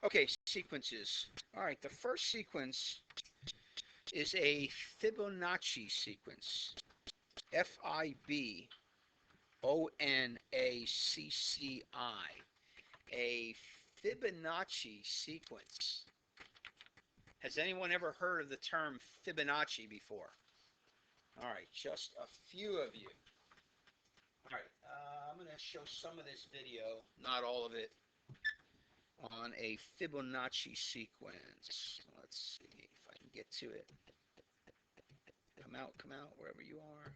Okay, sequences. All right, the first sequence is a Fibonacci sequence. Fibonacci. A Fibonacci sequence. Has anyone ever heard of the term Fibonacci before? All right, just a few of you. All right, I'm going to show some of this video, not all of it, on a Fibonacci sequence. Let's see if I can get to it. Come out, wherever you are.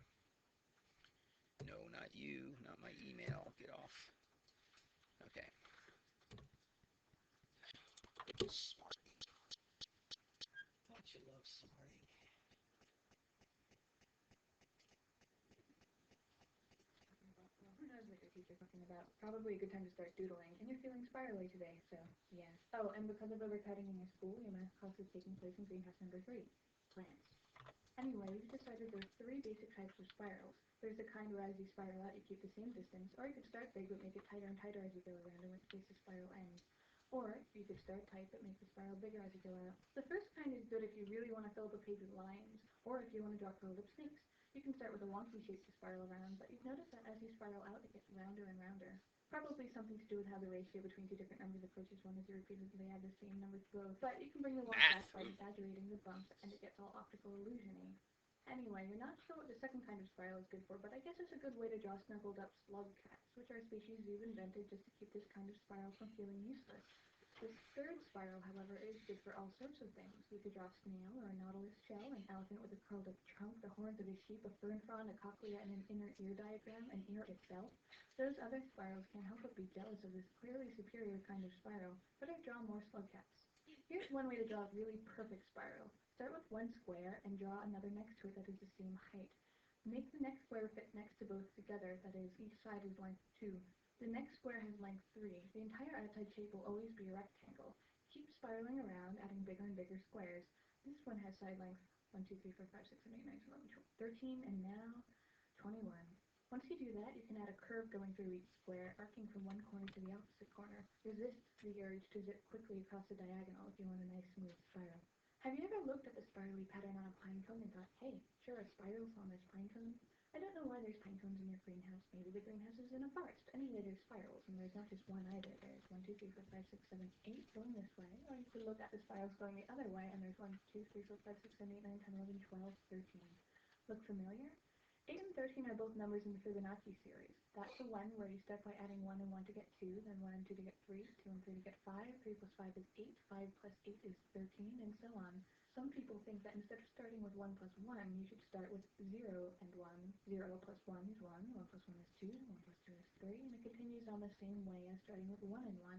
No, not you, not my email. Get off. Okay. Smarty. Don't you love Smarty? Well, who knows what your teacher's talking about? Probably a good time to start doodling, and you're feeling spirally today, so yes. Oh, and because of overcutting in your school, your math class is taking place in greenhouse number 3, plants. Anyway, we've decided there's 3 basic types of spirals. There's the kind where as you spiral out, you keep the same distance, or you could start big but make it tighter and tighter as you go around, in which case the spiral ends. Or you could start tight but make the spiral bigger as you go out. The first kind is good if you really want to fill up a page with lines, or if you want to draw curled up snakes. You can start with a wonky shape to spiral around, but you've noticed that as you spiral out, it gets rounder and rounder. Probably something to do with how the ratio between 2 different numbers approaches 1 as you repeatedly add the same number to both. But you can bring the wonk back by exaggerating the bumps, and it gets all optical illusion-y. Anyway, you're not sure what the second kind of spiral is good for, but I guess it's a good way to draw snuggled up slug cats, which are a species we've invented just to keep this kind of spiral from feeling useless. This third spiral, however, is good for all sorts of things. You could draw a snail or a nautilus shell, an elephant with a curled up trunk, the horns of a sheep, a fern frond, a cochlea, and an inner ear diagram, an ear itself. Those other spirals can't help but be jealous of this clearly superior kind of spiral. Better draw more slug cats. Here's one way to draw a really perfect spiral. Start with one square and draw another next to it that is the same height. Make the next square fit next to both together, that is, each side is length 2. The next square has length 3. The entire outside shape will always be a rectangle. Keep spiraling around, adding bigger and bigger squares. This one has side length 1, 2, 3, 4, 5, 6, 7, 8, 9, 10, 11, 12, 13, and now 21. Once you do that, you can add a curve going through each square, arcing from one corner to the opposite corner. Resist the urge to zip quickly across the diagonal if you want a nice smooth spiral. Have you ever looked at the spirally pattern on a pine cone and thought, hey, sure are spirals on this pine cone? I don't know why there's pine cones in your greenhouse. Maybe the greenhouse is in a forest. Anyway, there's spirals, and there's not just one either. There's 1, 2, 3, 4, 5, 6, 7, 8 going this way. Or you could look at the spirals going the other way, and there's 1, 2, 3, 4, 5, 6, 7, 8, 9, 10, 11, 12, 13. Look familiar? 8 and 13 are both numbers in the Fibonacci series. That's the one where you start by adding 1 and 1 to get 2, then 1 and 2 to get 3, 2 and 3 to get 5, 3 plus 5 is 8, 5 plus 8 is 13, and so on. Some people think that instead of starting with 1 plus 1, you should start with 0 and 1. 0 plus 1 is 1, 1 plus 1 is 2, 1 plus 2 is 3, and it continues on the same way as starting with 1 and 1.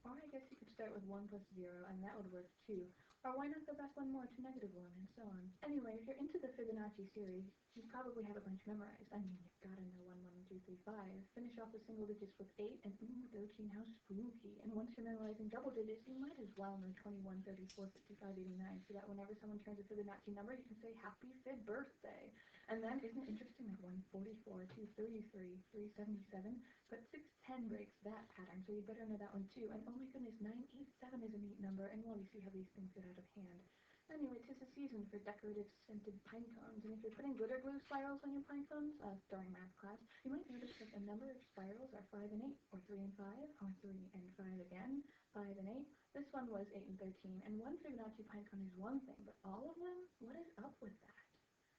Or I guess you could start with 1 plus 0, and that would work too. Or why not go back one more to negative 1, and so on. Anyway, if you're into the Fibonacci series, you probably have a bunch memorized. I mean, you've got to know 1, 1, 2, 3, 5. Finish off the single digits with 8, and 13, how spooky. And once you're memorizing double digits, you might as well know 21, 34, 55, 89, so that whenever someone turns a Fibonacci number, you can say, happy Fib birthday. And then, isn't it interesting that 144, 233, 377, but 610 breaks that pattern, so you better know that one too. And oh my goodness, 987 is a neat number, and well, you see how these things get out of hand. Anyway, 'tis the season for decorative scented pine cones, and if you're putting glitter glue spirals on your pine cones during math class, you might notice that the number of spirals are 5 and 8, or 3 and 5, or 3 and 5 again, 5 and 8. This one was 8 and 13, and one Fibonacci pine cone is one thing, but all of them? What is up with that?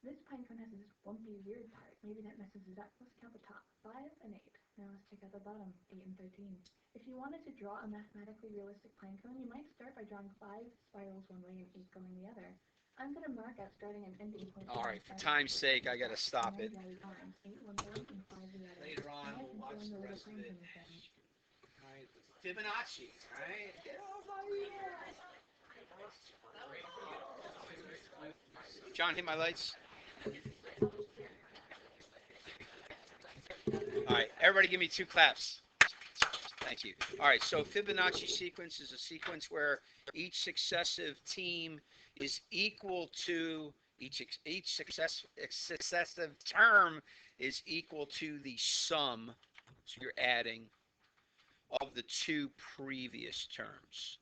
This pine cone has this bumpy, weird part. Maybe that messes it up. Let's count the top. 5 and 8. Now let's check out the bottom. 8 and 13. If you wanted to draw a mathematically realistic pine cone, you might start by drawing 5 spirals one way and 8 going the other. I'm going to mark out starting and ending points. All right, for time's sake, I got to stop and then it. draw the arms. 8 one way and 5 the other. Later on, Now I we'll can fill watch in the the little rest of pine it. cone thing. All right, Fibonacci. All right, get off my email. John, hit my lights. All right, everybody give me 2 claps. Thank you. All right, so Fibonacci sequence is a sequence where each successive team is equal to, each successive term is equal to the sum, so you're adding, of the 2 previous terms.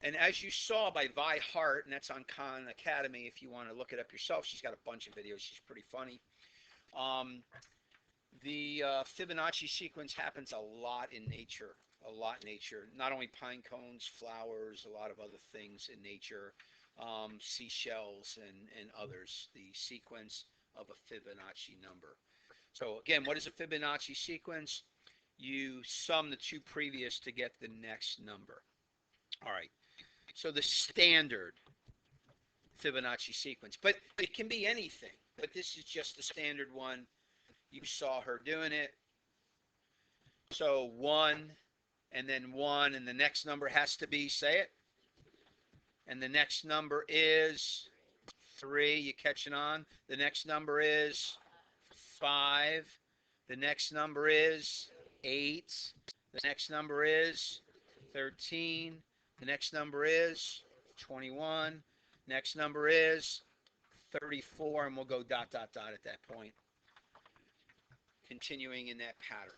And as you saw by Vi Hart, and that's on Khan Academy if you want to look it up yourself, she's got a bunch of videos. She's pretty funny. The Fibonacci sequence happens a lot in nature. A lot in nature. Not only pine cones, flowers, a lot of other things in nature, seashells and others. The sequence of a Fibonacci number. So again, what is a Fibonacci sequence? You sum the two previous to get the next number. All right. So the standard Fibonacci sequence, but it can be anything. But this is just the standard one. You saw her doing it. So 1 and then 1 and the next number has to be, say it. And the next number is 3. You catching on? The next number is 5. The next number is 8. The next number is 13. The next number is 21. Next number is 34, and we'll go dot, dot, dot at that point. Continuing in that pattern.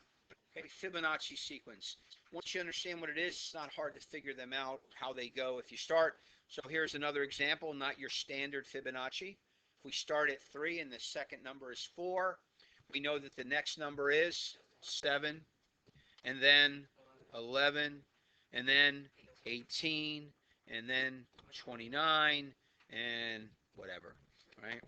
Okay, Fibonacci sequence. Once you understand what it is, it's not hard to figure them out, how they go if you start. So here's another example, not your standard Fibonacci. If we start at 3 and the second number is 4, we know that the next number is 7, and then 11, and then 18, and then 29, and whatever, right?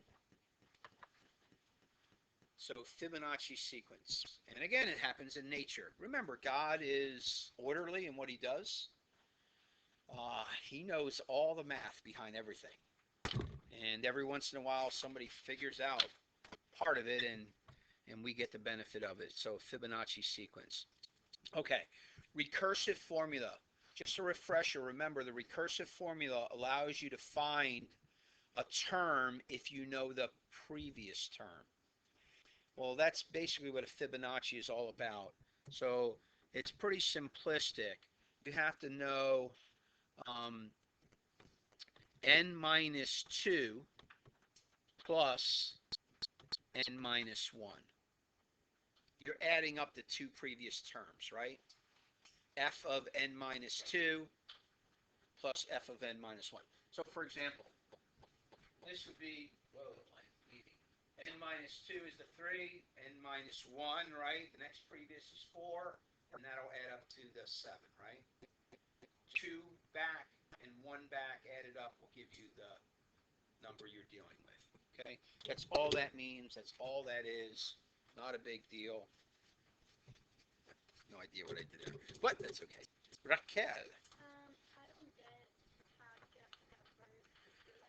So Fibonacci sequence. And again, it happens in nature. Remember, God is orderly in what he does. He knows all the math behind everything. And every once in a while, somebody figures out part of it, and we get the benefit of it. So Fibonacci sequence. Okay, recursive formula. Just a refresher, remember the recursive formula allows you to find a term if you know the previous term. Well, that's basically what a Fibonacci is all about. So it's pretty simplistic. You have to know n minus 2 plus n minus 1. You're adding up the two previous terms, right? F of n minus 2 plus f of n minus 1. So, for example, this would be, n minus 2 is the 3, n minus 1, right? The next previous is 4, and that'll add up to the 7, right? 2 back and 1 back added up will give you the number you're dealing with, okay? That's all that means. That's all that is. Not a big deal. No idea what I did there, but that's okay. Raquel. I don't get how to get numbers if you're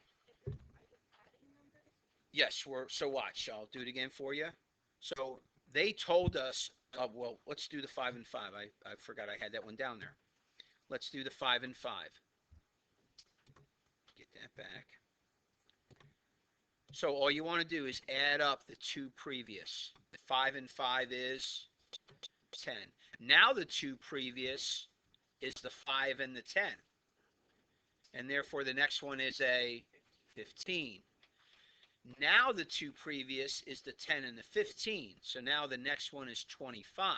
adding numbers. Yes, so watch. I'll do it again for you. So they told us, well, let's do the 5 and 5. I forgot I had that one down there. Let's do the 5 and 5. Get that back. So all you want to do is add up the two previous. 5 and 5 is 10. Now the two previous is the 5 and the 10. And therefore the next one is a 15. Now the two previous is the 10 and the 15. So now the next one is 25.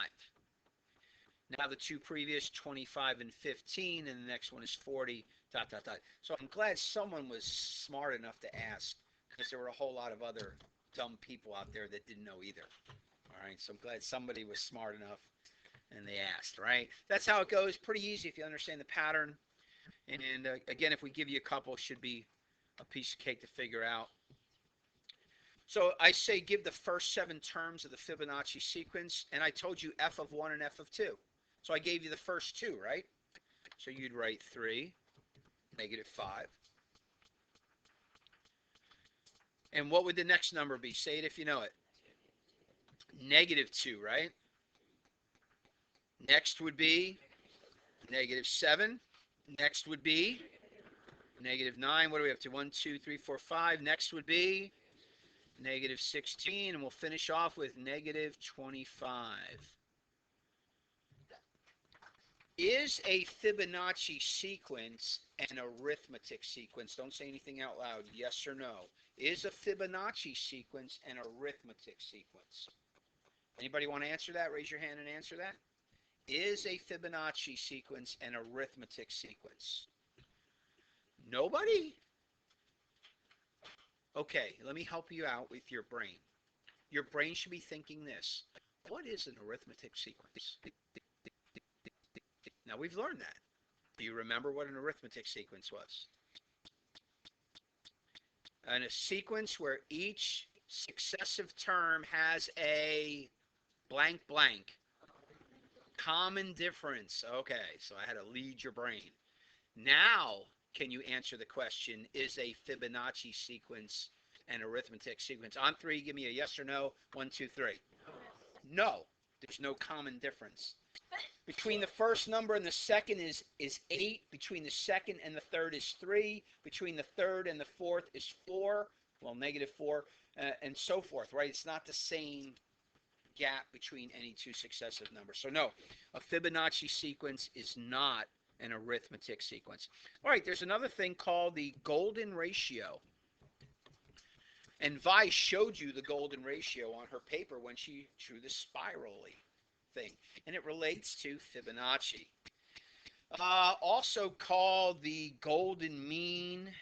Now the two previous, 25 and 15, and the next one is 40, dot, dot, dot. So I'm glad someone was smart enough to ask, because there were a whole lot of other dumb people out there that didn't know either. All right, so I'm glad somebody was smart enough and they asked, right? That's how it goes. Pretty easy if you understand the pattern. And again, if we give you a couple, it should be a piece of cake to figure out. So I say give the first 7 terms of the Fibonacci sequence, and I told you f of 1 and f of 2. So I gave you the first 2, right? So you'd write 3, negative 5. And what would the next number be? Say it if you know it. Negative 2, right? Next would be negative 7. Next would be negative 9. What do we have to? 1, 2, 3, 4, 5. Next would be negative 16. And we'll finish off with negative 25. Is a Fibonacci sequence an arithmetic sequence? Don't say anything out loud. Yes or no. Is a Fibonacci sequence an arithmetic sequence? Anybody want to answer that? Raise your hand and answer that. Is a Fibonacci sequence an arithmetic sequence? Nobody? Okay, let me help you out with your brain. Your brain should be thinking this. What is an arithmetic sequence? Now, we've learned that. Do you remember what an arithmetic sequence was? And a sequence where each successive term has a blank blank. Common difference. Okay, so I had to lead your brain. Now, can you answer the question, is a Fibonacci sequence an arithmetic sequence? On three, give me a yes or no. 1, 2, 3. No, there's no common difference. Between the first number and the second is 8. Between the second and the third is 3. Between the third and the fourth is 4. Well, -4, and so forth, right? It's not the same gap between any two successive numbers. So no, a Fibonacci sequence is not an arithmetic sequence. All right, there's another thing called the golden ratio. And Vi showed you the golden ratio on her paper when she drew the spirally thing. And it relates to Fibonacci. Also called the golden mean,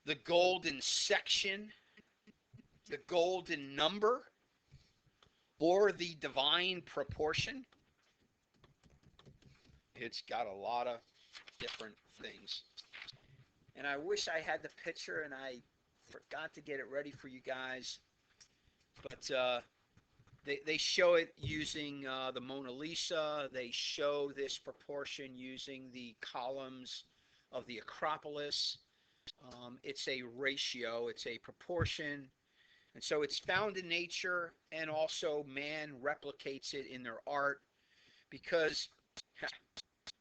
the golden section, the golden number, or the divine proportion. It's got a lot of different things. And I wish I had the picture, and I forgot to get it ready for you guys. But they show it using the Mona Lisa. They show this proportion using the columns of the Acropolis. It's a ratio. It's a proportion. And so it's found in nature, and also man replicates it in their art because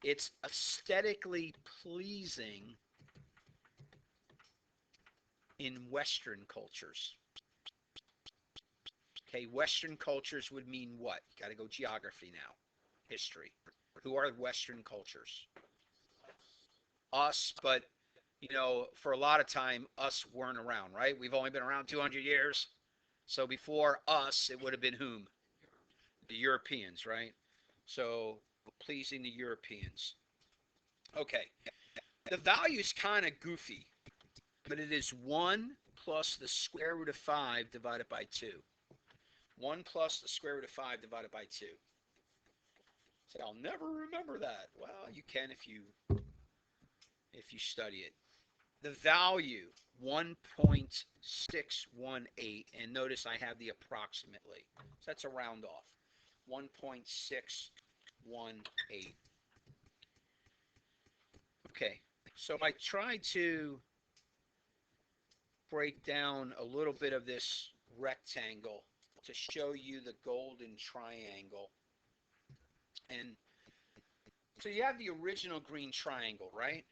it's aesthetically pleasing in Western cultures. Okay, Western cultures would mean what? You got to go geography now, history. Who are Western cultures? Us, but you know, for a lot of time, us weren't around, right? We've only been around 200 years. So before us, it would have been whom? The Europeans, right? So pleasing the Europeans. Okay, the value is kind of goofy, but it is 1 plus the square root of 5 divided by 2. 1 plus the square root of 5 divided by 2. So I'll never remember that. Well, you can if you study it. The value, 1.618, and notice I have the approximately. So that's a round off. 1.618. Okay, so I tried to break down a little bit of this rectangle to show you the golden triangle. And so you have the original green triangle, right?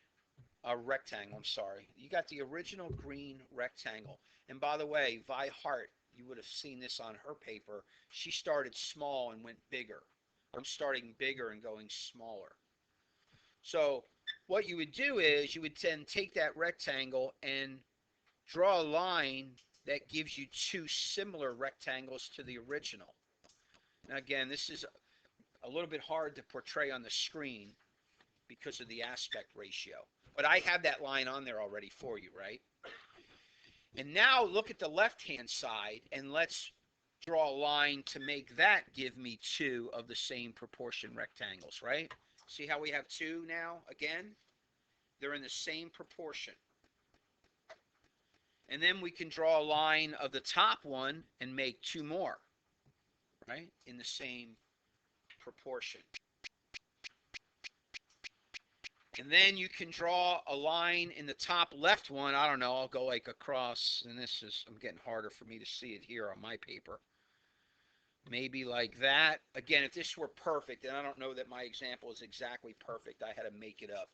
A rectangle, I'm sorry. You got the original green rectangle. And by the way, Vi Hart, you would have seen this on her paper. She started small and went bigger. I'm starting bigger and going smaller. So what you would do is you would then take that rectangle and draw a line that gives you two similar rectangles to the original. Now again, this is a little bit hard to portray on the screen because of the aspect ratio. But I have that line on there already for you, right? And now look at the left-hand side, and let's draw a line to make that give me two of the same proportion rectangles, right? See how we have two now? Again, they're in the same proportion. And then we can draw a line of the top one and make two more, right? In the same proportion. And then you can draw a line in the top left one. I don't know, I'll go like across, and this is, I'm getting harder for me to see it here on my paper. Maybe like that. Again, if this were perfect, and I don't know that my example is exactly perfect, I had to make it up.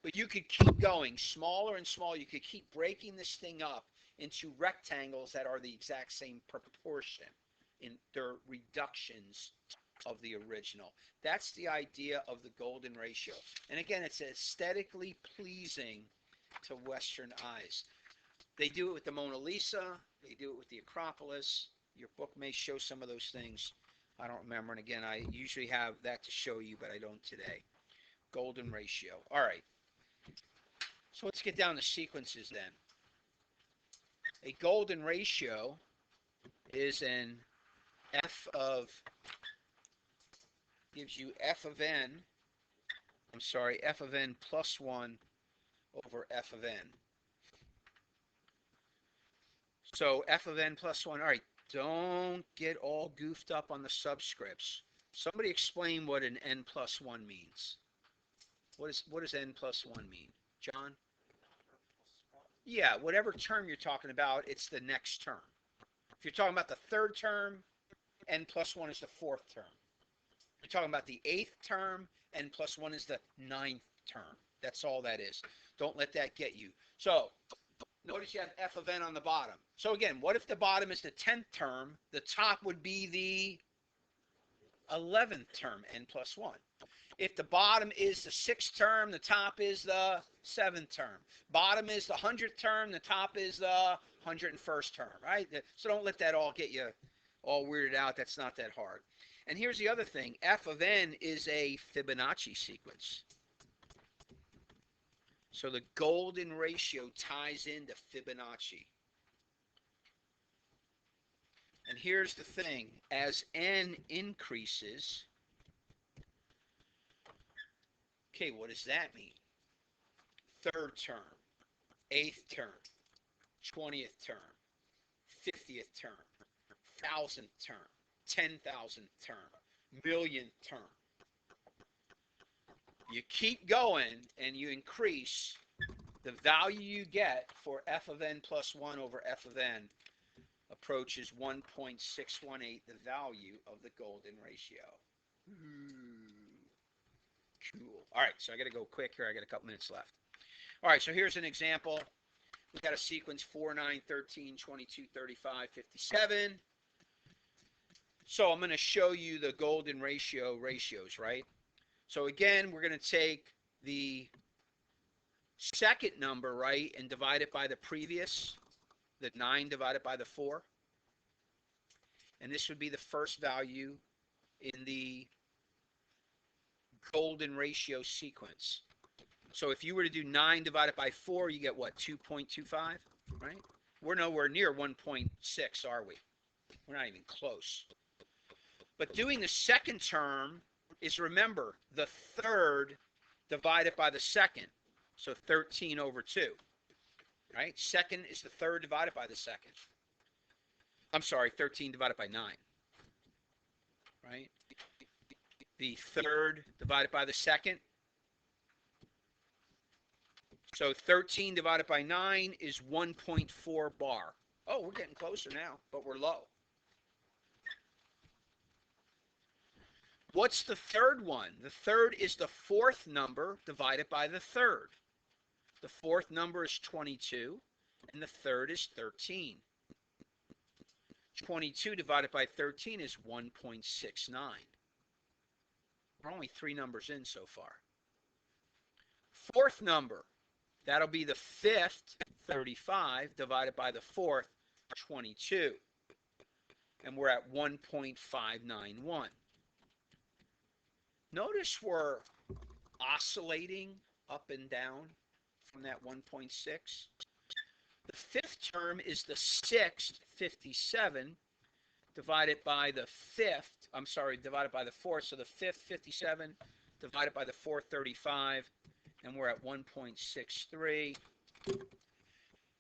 But you could keep going smaller and smaller. You could keep breaking this thing up into rectangles that are the exact same proportion in their reductions of the original. That's the idea of the golden ratio. And again, it's aesthetically pleasing to Western eyes. They do it with the Mona Lisa. They do it with the Acropolis. Your book may show some of those things. I don't remember. And again, I usually have that to show you, but I don't today. golden ratio. All right. So let's get down to sequences then. A golden ratio is an f of, gives you f of n, I'm sorry, f of n plus 1 over f of n. So f of n plus 1, all right, don't get all goofed up on the subscripts. Somebody explain what an n plus 1 means. What does n plus 1 mean? John? Yeah, whatever term you're talking about, it's the next term. If you're talking about the third term, n plus 1 is the fourth term. If you're talking about the eighth term, n plus 1 is the ninth term. That's all that is. Don't let that get you. So notice you have f of n on the bottom. So again, what if the bottom is the 10th term? The top would be the 11th term, n plus 1. If the bottom is the 6th term, the top is the 7th term. Bottom is the 100th term, the top is the 101st term, right? So don't let that all get you all weirded out. That's not that hard. And here's the other thing. F of n is a Fibonacci sequence. So the golden ratio ties into Fibonacci. And here's the thing. As n increases, okay, what does that mean? Third term, 8th term, 20th term, 50th term, 1,000th term, 10,000th term, millionth term. You keep going and you increase, the value you get for f of n plus 1 over f of n approaches 1.618, the value of the golden ratio. Cool. All right, so I got to go quick here. I got a couple minutes left. All right, so here's an example. We've got a sequence 4, 9, 13, 22, 35, 57. So I'm going to show you the golden ratios, right? So again, we're going to take the second number, right, and divide it by the previous, the 9 divided by the 4. And this would be the first value in the golden ratio sequence. So if you were to do 9 divided by 4, you get what, 2.25, right? We're nowhere near 1.6, are we? We're not even close. But doing the second term is, remember, the third divided by the second. So 13 over 2, right? Second is the third divided by the second. I'm sorry, 13 divided by 9, right? The third divided by the second. So 13 divided by 9 is 1.4 bar. Oh, we're getting closer now, but we're low. What's the third one? The third is the fourth number divided by the third. The fourth number is 22, and the third is 13. 22 divided by 13 is 1.69. We're only 3 numbers in so far. Fourth number, that'll be the fifth, 35, divided by the fourth, 22. And we're at 1.591. Notice we're oscillating up and down from that 1.6. The fifth term is the sixth, 57, divided by the fifth, divided by the fourth. So the fifth, 57, divided by the fourth, 35, and we're at 1.63.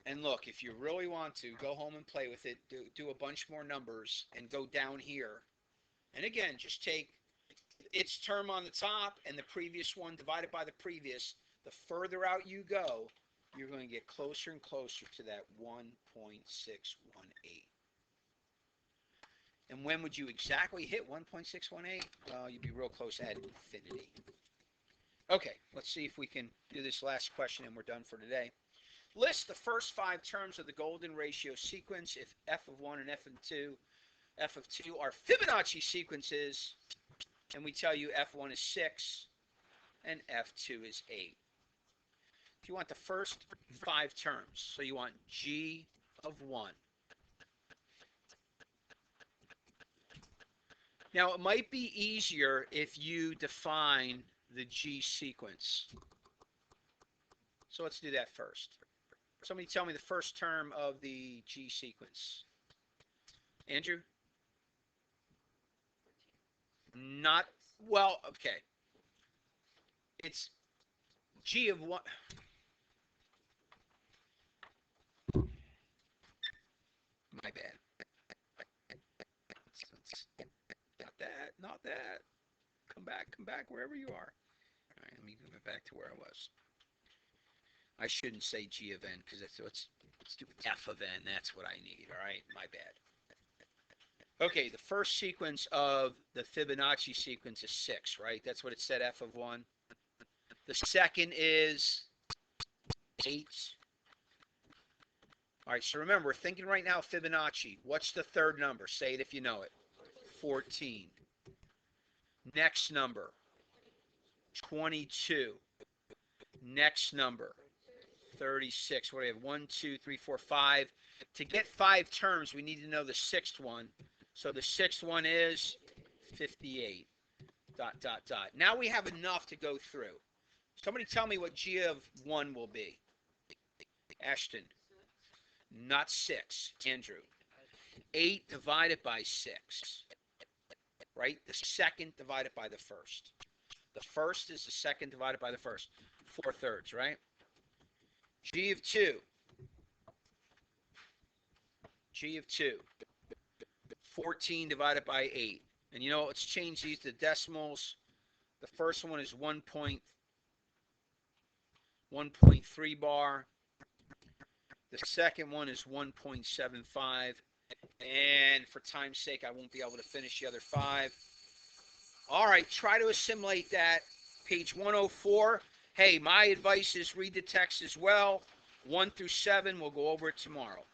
And look, if you really want to, go home and play with it, do a bunch more numbers, and go down here. And again, just take its term on the top and the previous one divided by the previous. The further out you go, you're going to get closer and closer to that 1.618. And when would you exactly hit 1.618? Well, you'd be real close at infinity. Okay, let's see if we can do this last question and we're done for today. List the first 5 terms of the golden ratio sequence if f of 1 and f of 2 are Fibonacci sequences, and we tell you f1 is 6 and f2 is 8. If you want the first 5 terms, so you want g of 1. Now, it might be easier if you define the G sequence? So let's do that first. Somebody tell me the first term of the G sequence. Andrew? Not, well, okay. It's G of 1. My bad. Not that, not that. Come back wherever you are. All right, let me go back to where I was. I shouldn't say G of N because let's do F of N. That's what I need. All right, my bad. Okay, the first sequence of the Fibonacci sequence is 6, right? That's what it said, F of 1. The second is 8. All right, so remember, we're thinking right now Fibonacci. What's the third number? Say it if you know it. 14. Next number, 22. Next number, 36. What do we have? 1, 2, 3, 4, 5. To get 5 terms, we need to know the sixth one. So the sixth one is 58. ... Now we have enough to go through. Somebody tell me what G of 1 will be. Ashton. Not 6. Andrew. 8 divided by 6. Right? The second divided by the first. The first is the second divided by the first. 4/3, right? G of 2. G of 2. 14 divided by 8. And you know, let's change these to decimals. The first one is 1.3 bar. The second one is 1.75. And for time's sake, I won't be able to finish the other 5. All right, try to assimilate that. Page 104. Hey, my advice is read the text as well. 1 through 7, we'll go over it tomorrow.